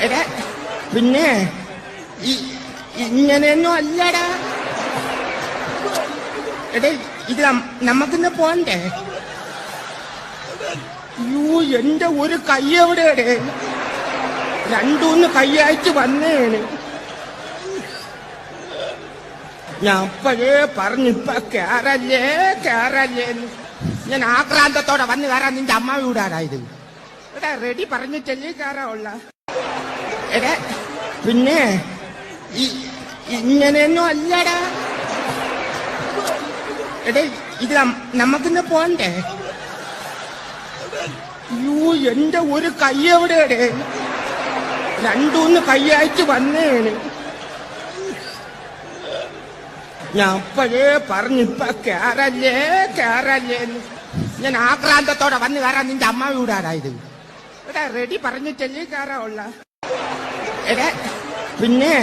എടാ പിന്നെ ഇങ്ങനെയൊന്നും അല്ലടാ. എടേ ഇത് നമുക്കിന്ന് പോണ്ടേ? യൂ എന്റെ ഒരു കൈ എവിടെയടേ? രണ്ടൂന്ന് കൈയായിട്ട് വന്നേണ്. ഞാൻ അപ്പോഴേ പറഞ്ഞിപ്പ കേറല്ലേ കേറല്ലേന്ന്. ഞാൻ ആക്രാന്തത്തോടെ വന്ന് കയറാൻ നിന്റെ അമ്മ വീടാറായത്. എടാ റെഡി പറഞ്ഞിട്ടല്ലേ കയറാവുള്ള. എടാ പിന്നെ ഇങ്ങനെയൊന്നും അല്ലടാ. എടേ ഇത് നമുക്കിന്ന് പോണ്ടേ? യൂ എന്റെ ഒരു കൈ എവിടെയടേ? രണ്ടൂന്ന് കൈയായിട്ട് വന്നേണ്. ഞാൻ അപ്പോഴേ പറഞ്ഞിപ്പ കേറല്ലേ കേറല്ലേന്ന്. ഞാൻ ആക്രാന്തത്തോടെ വന്ന് കയറാൻ നിന്റെ അമ്മ വീടാറായത്. എടാ റെഡി പറഞ്ഞിട്ടല്ലേ കയറാവുള്ള. എടാ പിന്നെ